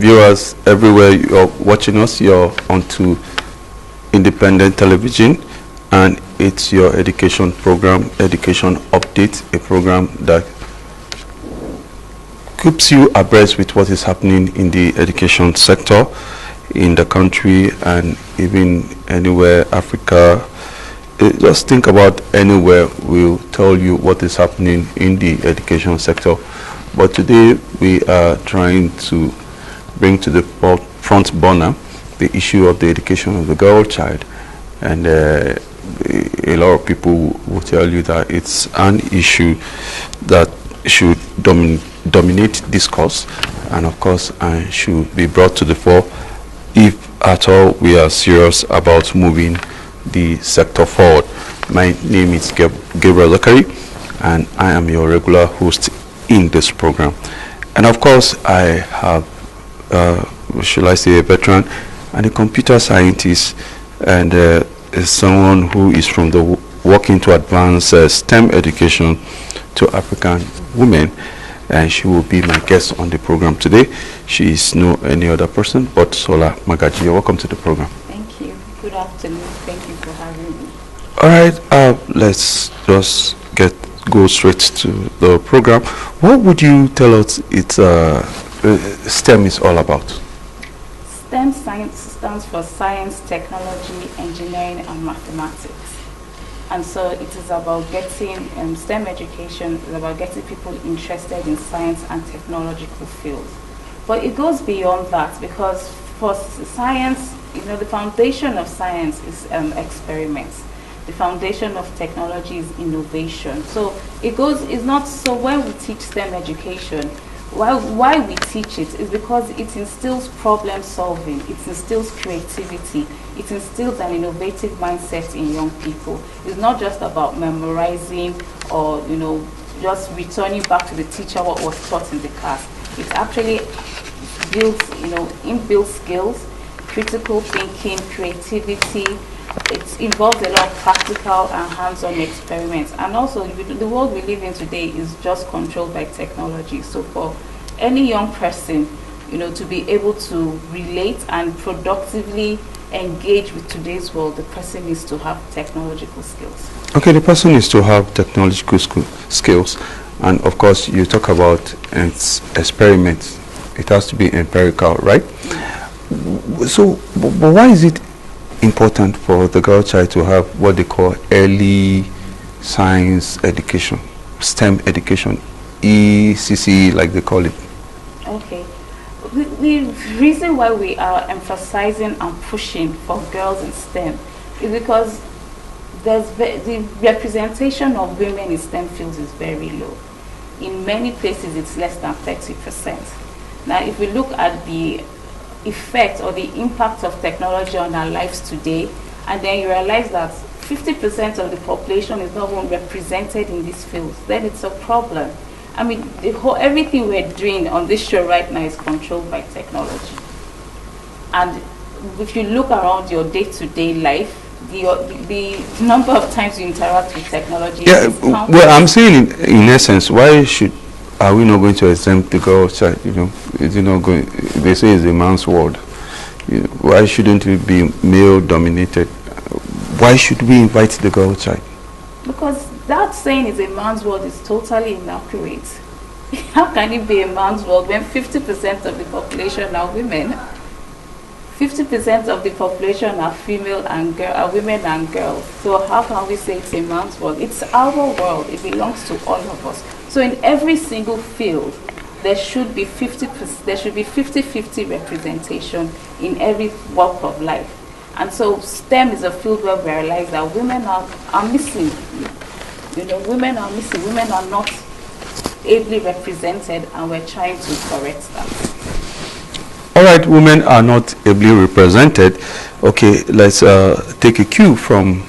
viewers everywhere you're watching us. You're onto independent television, and it's your education program, Education Update, a program that keeps you abreast with what is happening in the education sector in the country and even anywhere, Africa. Just think about anywhere, we'll tell you what is happening in the education sector. But today we are trying to bring to the front burner the issue of the education of the girl child. And a lot of people will tell you that it's an issue that should dominate discourse, and of course should be brought to the fore if at all we are serious about moving the sector forward. My name is Gabriel Zakari, and I am your regular host in this program. And of course I have shall I say a veteran and a computer scientist, and someone who is from the working to advance STEM education to African women, and she will be my guest on the program today. She is no any other person but Sola Magaji. You're welcome to the program. Thank you. Good afternoon. Thank you for having me. All right, let's just go straight to the program. What would you tell us STEM is all about? STEM science stands for science, technology, engineering, and mathematics. And so it is about getting STEM education is about getting people interested in science and technological fields. But it goes beyond that, because for science, the foundation of science is experiments. The foundation of technology is innovation. So it's not, so when we teach STEM education, why we teach it is because it instills problem solving, it instills creativity, it instills an innovative mindset in young people. It's not just about memorizing or just returning back to the teacher what was taught in the class. It actually builds inbuilt skills, critical thinking, creativity. It involves a lot of practical and hands-on experiments. And also, the world we live in today is just controlled by technology. So for any young person, to be able to relate and productively engage with today's world, the person needs to have technological skills. Okay, the person needs to have technological skills. And of course, you talk about experiments. It has to be empirical, right? So, why is it important for the girl child to have what they call early science education, STEM education, ECC like they call it? Okay. The reason why we are emphasizing and pushing for girls in STEM is because the representation of women in STEM fields is very low. In many places it's less than 30%. Now if we look at the effect or the impact of technology on our lives today, and then you realize that 50% of the population is not even represented in these fields, then it's a problem. I mean, everything we're doing on this show right now is controlled by technology. And if you look around your day-to-day life, the number of times you interact with technology is countless. Well, I'm saying in essence, why are we not going to exempt the girl child? They say it's a man's world. Why shouldn't it be male dominated? Why should we invite the girl child? Because that saying is a man's world is totally inaccurate. How can it be a man's world when 50% of the population are women? 50% of the population are female and are women and girls. So how can we say it's a man's world? It's our world. It belongs to all of us. So in every single field, there should be 50%. There should be 50-50 representation in every walk of life. And so STEM is a field where we realize that women are missing. Women are missing. Women are not ably represented, and we're trying to correct that. All right, women are not ably represented. Okay, let's take a cue from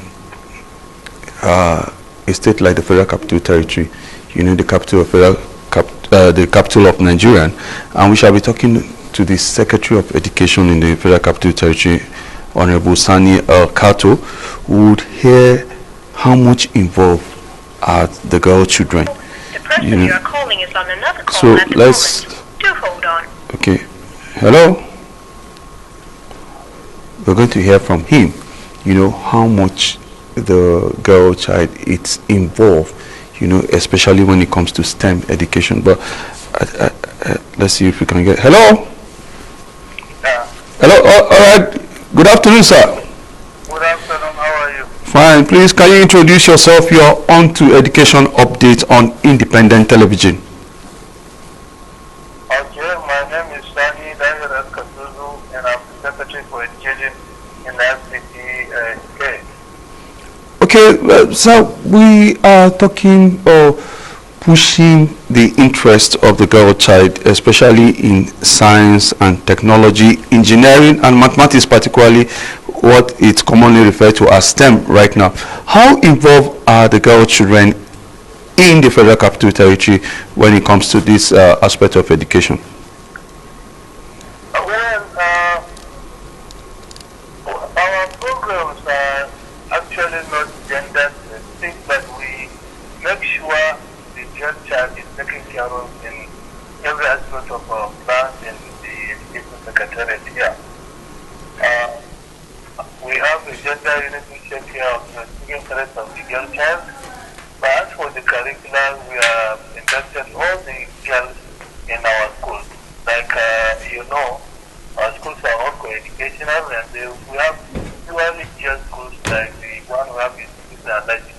a state like the Federal Capital Territory. The capital of the capital of Nigeria, and we shall be talking to the Secretary of Education in the Federal Capital Territory, Honorable Sani Kato, who would hear how much involved are the girl children. The person you are calling is on another call so at the let's moment. Do hold on. Okay. Hello? We're going to hear from him, how much the girl child is involved, especially when it comes to STEM education. But let's see if we can get... Hello? Hello? All right. Good afternoon, sir. Good afternoon. How are you? Fine. Please, can you introduce yourself? You're on to education update on Independent Television. Okay, my name is Sani David Kasuzu, and I'm the Secretary for Education in FCT. Okay, so we are talking or pushing the interest of the girl child, especially in science and technology, engineering and mathematics, particularly what it's commonly referred to as STEM right now. How involved are the girl children in the Federal Capital Territory when it comes to this aspect of education? Our programs are actually not gender specific, but we make sure the girl child is taken care of in every aspect of our plans in the Education Secretariat here. We have a gender unit which takes care of the interest of the girl child. But as for the curriculum, we have inducted all the girls in our schools. Like our schools are all co-educational, and we have purely girls schools like the one we have in Alaji.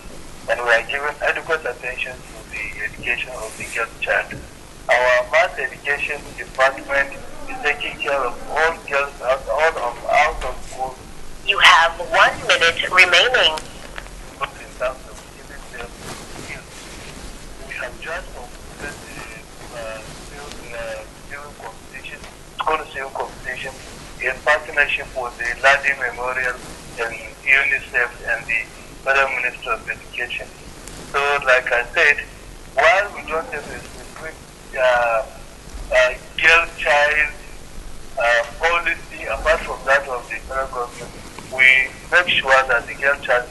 And we are giving adequate attention to the education of the girl child. Our math education department is taking care of all girls out of school. You have 1 minute remaining. In terms of giving them skills. We have just completed the civil competition, school civil competition, in partnership with the Ladi Memorial and UNICEF and the Federal Ministry of Education. So, like I said, while we don't have a specific girl child policy apart from that of the federal government, we make sure that the girl child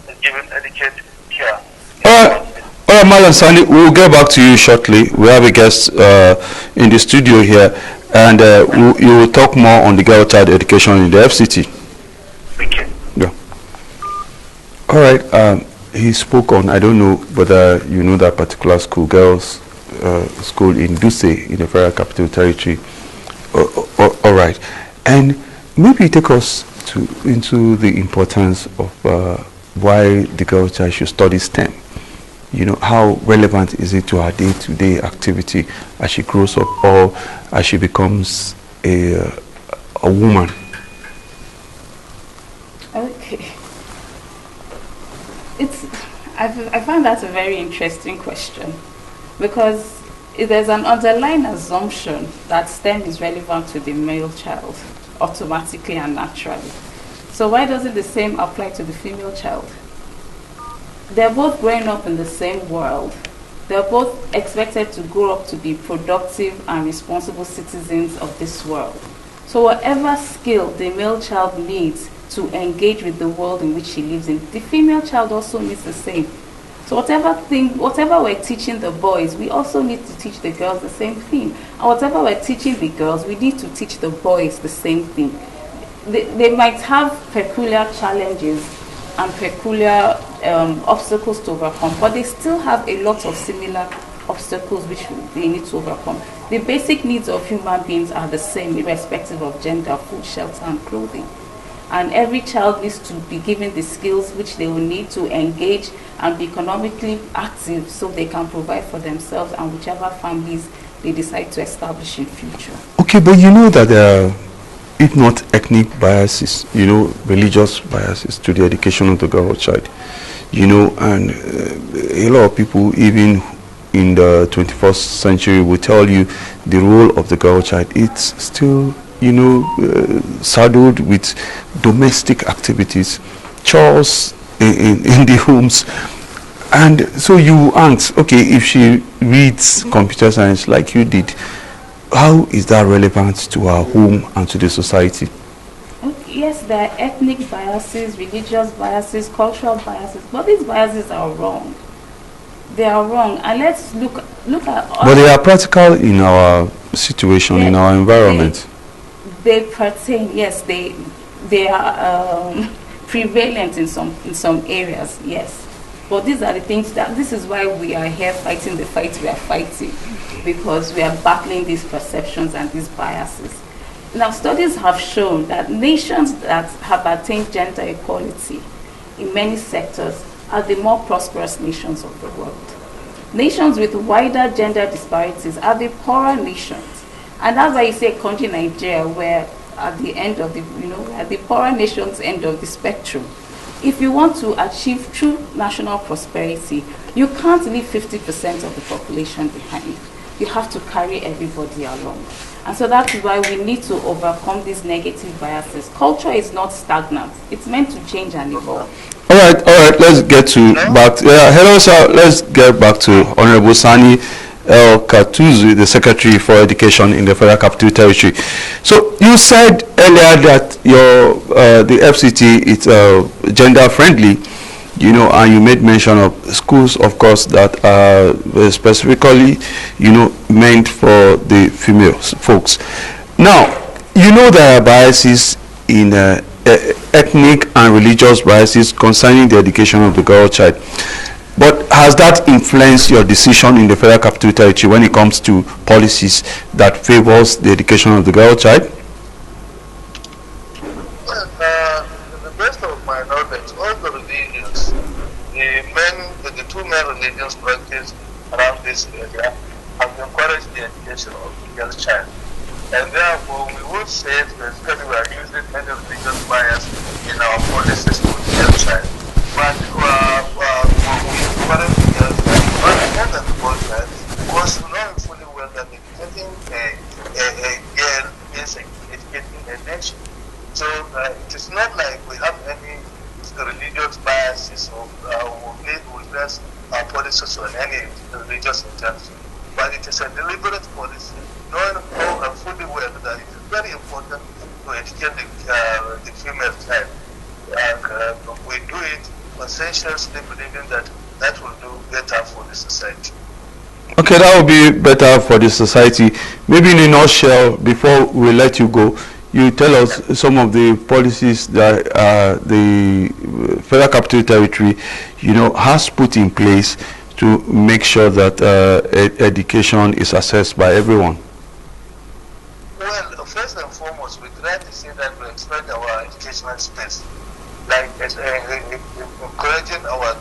is given adequate care. All right, Madam Sani, we'll get back to you shortly. We have a guest in the studio here, and you will talk more on the girl child education in the FCT. Okay. Yeah. All right. He spoke on, I don't know whether you know that particular school, girls school in Duse in the Federal Capital Territory. All right. And maybe take us into the importance of why the girl child should study STEM. How relevant is it to her day-to-day activity as she grows up or as she becomes a woman? Okay. I find that a very interesting question, because there's an underlying assumption that STEM is relevant to the male child automatically and naturally. So why doesn't the same apply to the female child? They're both growing up in the same world. They're both expected to grow up to be productive and responsible citizens of this world. So whatever skill the male child needs to engage with the world in which she lives in, the female child also needs the same. So whatever we're teaching the boys, we also need to teach the girls the same thing. And whatever we're teaching the girls, we need to teach the boys the same thing. They might have peculiar challenges and peculiar obstacles to overcome, but they still have a lot of similar obstacles which they need to overcome. The basic needs of human beings are the same, irrespective of gender, food, shelter, and clothing. And every child needs to be given the skills which they will need to engage and be economically active so they can provide for themselves and whichever families they decide to establish in future. Okay, but you know that there are, if not ethnic biases, religious biases to the education of the girl child, and a lot of people, even in the 21st century, will tell you the role of the girl child. It's still, saddled with domestic activities, chores in the homes. And so you ask, okay, if she reads computer science like you did, how is that relevant to her home and to the society? Yes, there are ethnic biases, religious biases, cultural biases, but these biases are wrong. They are wrong. And let's look at. But they are practical in our situation, in our environment. They pertain. Yes, they are prevalent in some areas. Yes. But these are the things this is why we are here fighting the fight we are fighting, because we are battling these perceptions and these biases. Now, studies have shown that nations that have attained gender equality in many sectors are the more prosperous nations of the world. Nations with wider gender disparities are the poorer nations. And that's why you see a country, Nigeria, where at the end of at the poorer nations end of the spectrum. If you want to achieve true national prosperity, you can't leave 50% of the population behind. You have to carry everybody along. And so that's why we need to overcome these negative biases. Culture is not stagnant. It's meant to change and evolve. All right, let's get hello sir, let's get back to Honorable Sani El-Katuzu, the Secretary for Education in the Federal Capital Territory. So you said earlier that the FCT is gender friendly, and you made mention of schools, of course, that are specifically, meant for the female folks. Now, there are biases in ethnic and religious biases concerning the education of the girl child. But has that influenced your decision in the Federal Capital Territory when it comes to policies that favors the education of the girl child? Well, to the best of my knowledge, all the religions, the two main religions practiced around this area have encouraged the education of the girl child. And therefore, we would say specifically we are using any religious bias in our policies for the girl child. But more than the boy child, because knowing fully well that educating a girl is educating a nation. So it is not like we have any religious biases or we base our policies on any religious intention. But it is a deliberate policy, knowing fully well that it is very important to educate the female child. And we do it conscientiously, believing that will do better for the society. Okay, that will be better for the society. Maybe in a nutshell, before we let you go, you tell us some of the policies that the Federal Capital Territory, has put in place to make sure that education is accessed by everyone. Well, first and foremost, we try to see that we expand our educational space, like encouraging our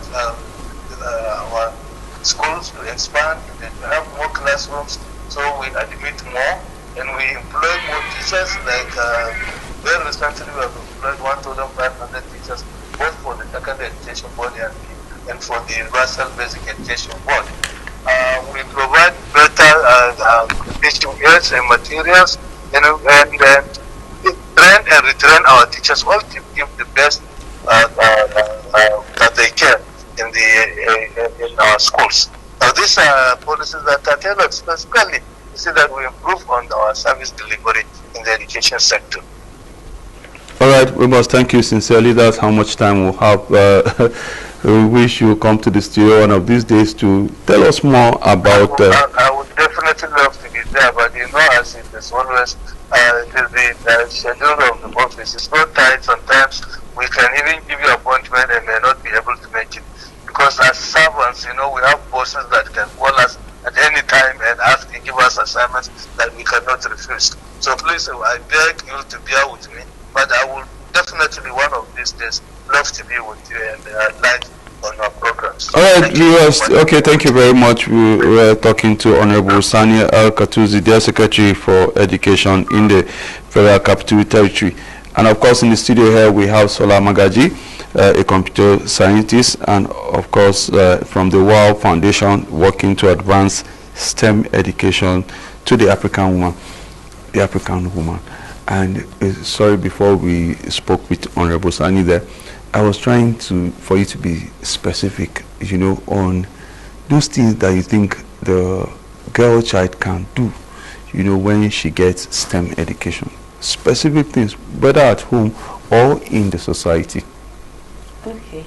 schools to expand and have more classrooms, so we admit more and we employ more teachers. Like very recently, we have employed 1,500 teachers, both for the secondary education board and for the universal basic education board. We provide better teaching aids and materials, and train and retrain our teachers, all to give the best that they can in our schools. Now, these are policies that are tailored specifically to see that we improve on our service delivery in the education sector. All right, we must thank you sincerely. That's how much time we'll have. We wish you come to the studio one of these days to tell us more about. I would definitely love to be there, but as it is always, the schedule of the office is so tight. Sometimes we can even give you an appointment and may not be able to make it, because as servants, we have bosses that can call us at any time and ask and give us assignments that we cannot refuse. So please, I beg you to bear with me, but I will definitely one of these days love to be with you and live on our programs. All right, viewers. Okay, thank you very much. We were talking to Honorable Sani El-Katuzu, the Secretary for Education in the Federal Capital Territory. And of course, in the studio here, we have Sola Magaji, a computer scientist, and of course, from the WOW Foundation, working to advance STEM education to the African woman. And sorry, before we spoke with Honorable Sani there, I was trying for you to be specific, on those things that you think the girl child can do, when she gets STEM education. Specific things, whether at home or in the society. Okay.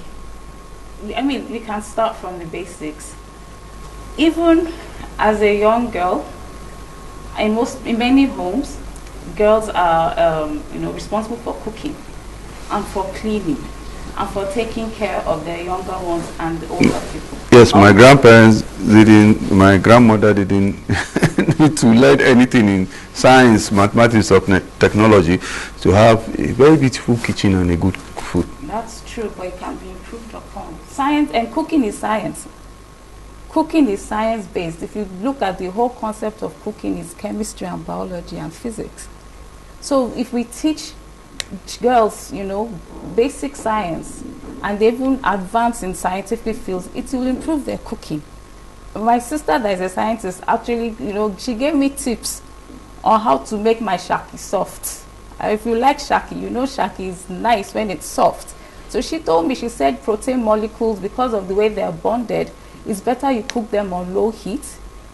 I mean, we can start from the basics. even as a young girl, in many homes, girls are responsible for cooking and for cleaning and for taking care of their younger ones and the older people. Yes, my grandmother didn't need to learn anything in science, mathematics, or technology to have a very beautiful kitchen and a good food. That's true, but it can be improved upon. Science and cooking is science. Cooking is science-based. If you look at the whole concept of cooking, is chemistry and biology and physics. So if we teach girls, basic science, and they even advance in scientific fields, it will improve their cooking. My sister that is a scientist, actually, she gave me tips on how to make my shaki soft. If you like shaki, shaki is nice when it's soft. So she told me, she said protein molecules, because of the way they are bonded, it's better you cook them on low heat.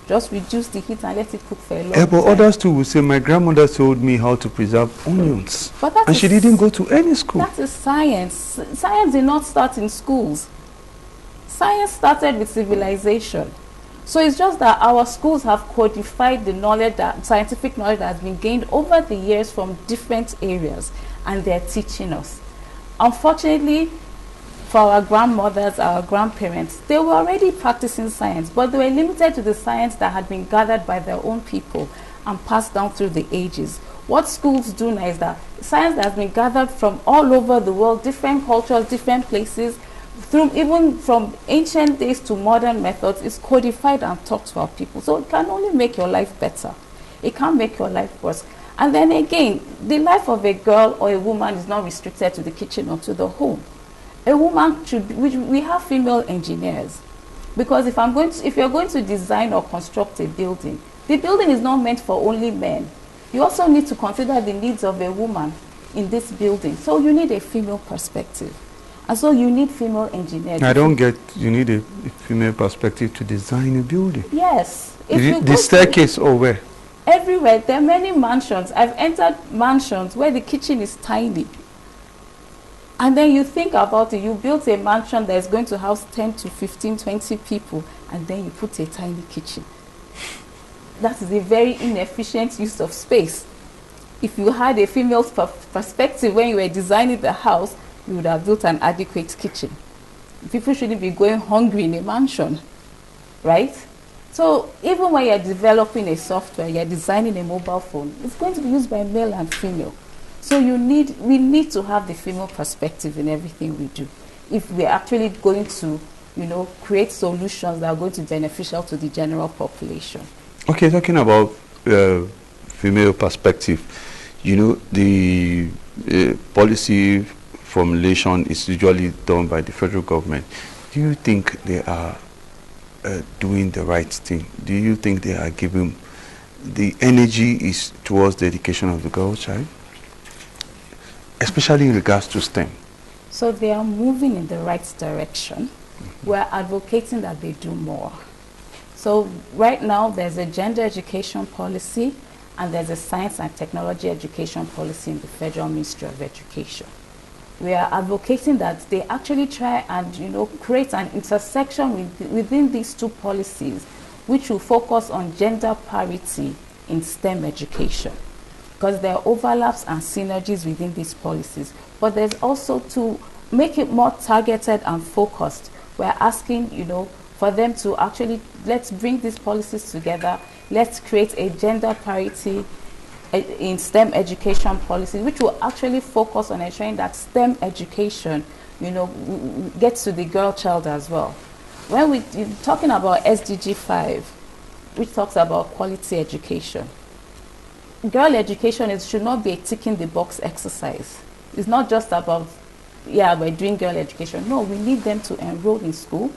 Just reduce the heat and let it cook for a long time. But others too will say, my grandmother told me how to preserve onions. And she didn't go to any school. That is science. Science did not start in schools. Science started with civilization. So it's just that our schools have codified the knowledge, scientific knowledge that has been gained over the years from different areas, and they're teaching us. Unfortunately, for our grandmothers, our grandparents, they were already practicing science, but they were limited to the science that had been gathered by their own people and passed down through the ages. What schools do now is that science that has been gathered from all over the world, different cultures, different places, even from ancient days to modern methods, is codified and taught to our people. So it can only make your life better. It can't make your life worse. And then again, the life of a girl or a woman is not restricted to the kitchen or to the home. A woman should be, we have female engineers, because if you're going to design or construct a building, the building is not meant for only men. You also need to consider the needs of a woman in this building. So you need a female perspective. And so you need female engineers. I don't get, you need a female perspective to design a building. Yes. The staircase or where? Everywhere. There are many mansions. I've entered mansions where the kitchen is tiny. And then you think about it, you built a mansion that is going to house 10 to 15, 20 people, and then you put a tiny kitchen. That is a very inefficient use of space. If you had a female perspective when you were designing the house, you would have built an adequate kitchen. People shouldn't be going hungry in a mansion, right? So even when you're developing a software, you're designing a mobile phone, it's going to be used by male and female. So we need to have the female perspective in everything we do, if we're actually going to, create solutions that are going to be beneficial to the general population. Okay, talking about female perspective, the policy formulation is usually done by the federal government. Do you think they are doing the right thing? Do you think they are giving the energy is towards the education of the girl child? Especially in regards to STEM. So they are moving in the right direction. We're advocating that they do more. So right now there's a gender education policy and there's a science and technology education policy in the Federal Ministry of Education. We are advocating that they actually try and create an intersection within these two policies, which will focus on gender parity in STEM education. Because there are overlaps and synergies within these policies. But there's also, to make it more targeted and focused, we're asking, for them to actually, let's bring these policies together, let's create a gender parity in STEM education policy, which will actually focus on ensuring that STEM education, gets to the girl child as well. When we're talking about SDG 5, which talks about quality education, girl education should not be a ticking the box exercise. It's not just about, we're doing girl education. No, we need them to enroll in school.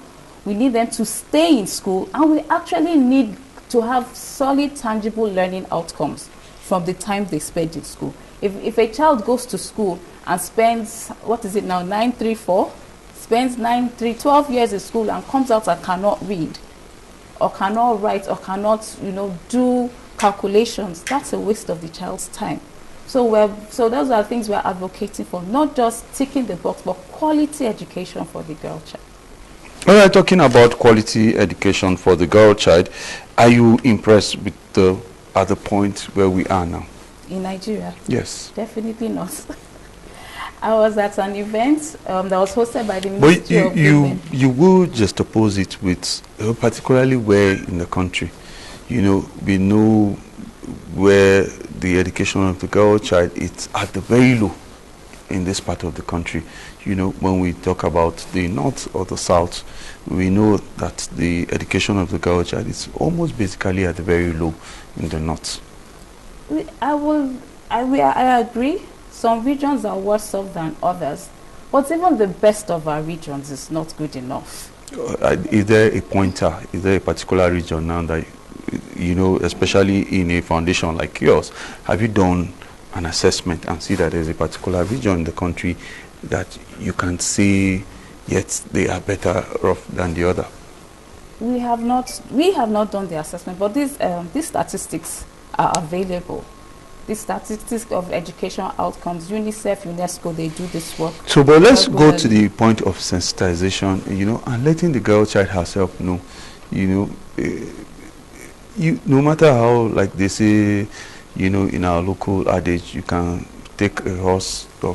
We need them to stay in school. And we actually need to have solid, tangible learning outcomes from the time they spend in school. If a child goes to school and spends, 934, spends 12 years in school and comes out and cannot read, or cannot write, or cannot, do calculations, that's a waste of the child's time. So those are things we're advocating for, not just ticking the box, but quality education for the girl child. When we're talking about quality education for the girl child, are you impressed with at the point where we are now? In Nigeria? Yes. Definitely not. I was at an event that was hosted by the Ministry of Women. You will just oppose it with, particularly where in the country, you know, we know where the education of the girl child is at the very low in this part of the country. You know, when we talk about the north or the south, we know that the education of the girl child is almost basically at the very low in the north. I agree. Some regions are worse off than others, but even the best of our regions is not good enough. Is there a pointer? Is there a particular region now that, you know, especially in a foundation like yours, have you done an assessment and see that there's a particular region in the country that you can see, yet they are better off than the other? We have not done the assessment, but these statistics are available. The statistics of educational outcomes, UNICEF, UNESCO, they do this work. So, but let's go to the point of sensitization, you know, and letting the girl child herself know, you know, no matter how, like they say, you know, in our local adage, you can take a horse or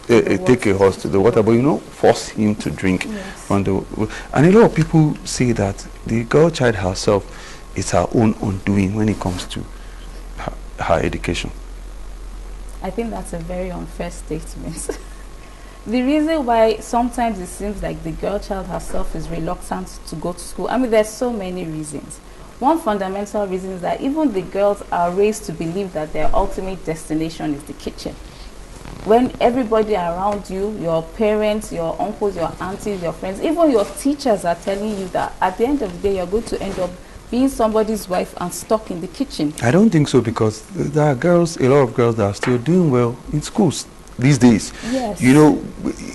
take a horse to the water, but you know, force him to drink. Yes. From the, and a lot of people say that the girl child herself is her own undoing when it comes to her education. I think that's a very unfair statement. The reason why sometimes it seems like the girl child herself is reluctant to go to school, I mean, there's so many reasons. One fundamental reason is that even the girls are raised to believe that their ultimate destination is the kitchen. When everybody around you, your parents, your uncles, your aunties, your friends, even your teachers are telling you that at the end of the day, you're going to end up being somebody's wife and stuck in the kitchen. I don't think so, because there are girls, a lot of girls that are still doing well in schools these days. Yes. You know,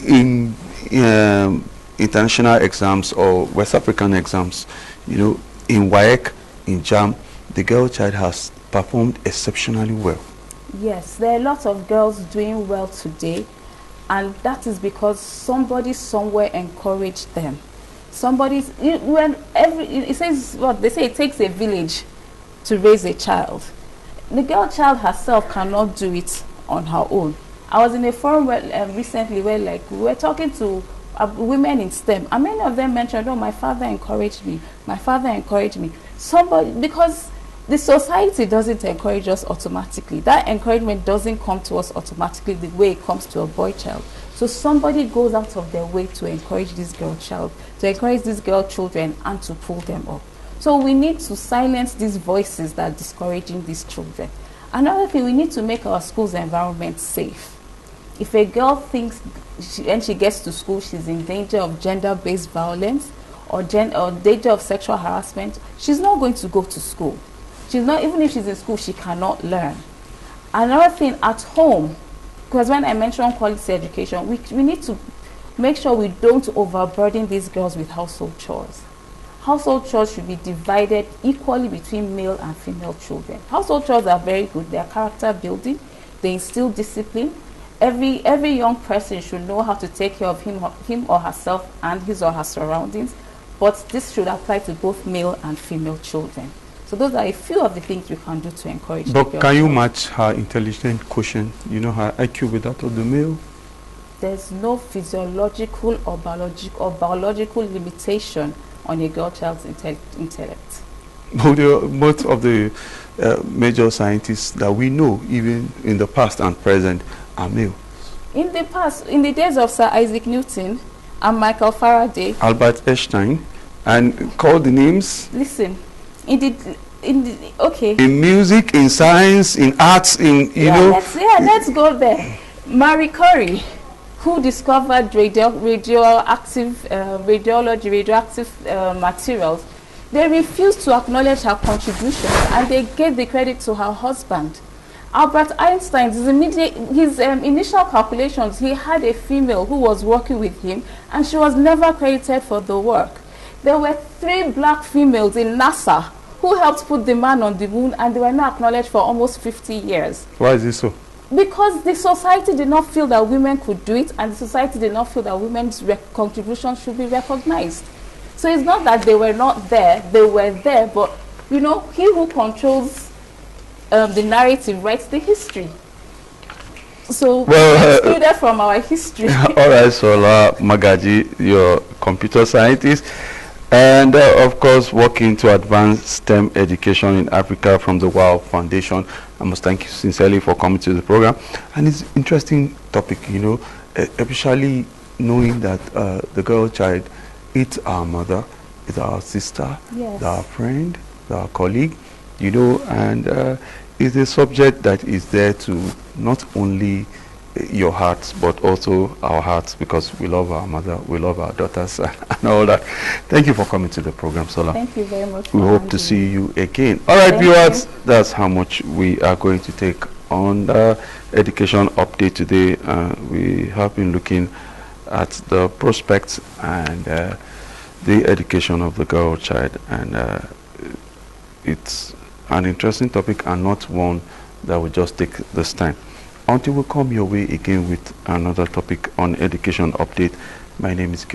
in international exams or West African exams, you know, in WAEC, in JAM, the girl child has performed exceptionally well. Yes, there are lots of girls doing well today, and that is because somebody somewhere encouraged them. It says what they say, it takes a village to raise a child. The girl child herself cannot do it on her own. I was in a forum recently where, like, we were talking to women in STEM, and many of them mentioned, "Oh, my father encouraged me. My father encouraged me." Because the society doesn't encourage us automatically. That encouragement doesn't come to us automatically the way it comes to a boy child. So somebody goes out of their way to encourage this girl child, to encourage these girl children, and to pull them up. So we need to silence these voices that are discouraging these children. Another thing, we need to make our schools environment safe. If a girl thinks when she gets to school she's in danger of gender-based violence or danger of sexual harassment, she's not going to go to school. She's not, even if she's in school, she cannot learn. Another thing, at home, because when I mention quality education, we need to make sure we don't overburden these girls with household chores. Household chores should be divided equally between male and female children. Household chores are very good. They are character building. They instill discipline. Every young person should know how to take care of him or herself and his or her surroundings. But this should apply to both male and female children. So those are a few of the things we can do to encourage. But can you match her intelligence quotient, you know, her IQ with that of the male? There's no physiological or biological limitation on a girl child's intellect. Most of the major scientists that we know, even in the past and present, are male. In the past, in the days of Sir Isaac Newton and Michael Faraday, Albert Einstein, and call the names. Listen, okay. In music, in science, in arts, in let's go there. Marie Curie, who discovered radioactive materials, they refused to acknowledge her contribution and they gave the credit to her husband. Albert Einstein, his initial calculations, he had a female who was working with him and she was never credited for the work. There were 3 black females in NASA who helped put the man on the moon, and they were not acknowledged for almost 50 years. Why is this so? Because the society did not feel that women could do it, and the society did not feel that women's contributions should be recognized. So it's not that they were not there, they were there, but you know, he who controls the narrative writes the history. So Well, excluded from our history. All right, Sola Magaji, you're a computer scientist, and of course working to advance STEM education in Africa from the WOW Foundation. I must thank you sincerely for coming to the program. And it's interesting topic, you know, especially knowing that the girl child, it's our mother, it's our sister, Yes. it's our friend, it's our colleague, you know, and it's a subject that is there to not only your hearts but also our hearts, because we love our mother, we love our daughters and all that. Thank you for coming to the program, Sola. Thank you very much. We for hope having to me. see you again. All right, Thank viewers, you. that's how much we are going to take on the education update today. We have been looking at the prospects and the education of the girl child, and it's an interesting topic and not one that will just take this time. Until we come your way again with another topic on education update, my name is Kyo.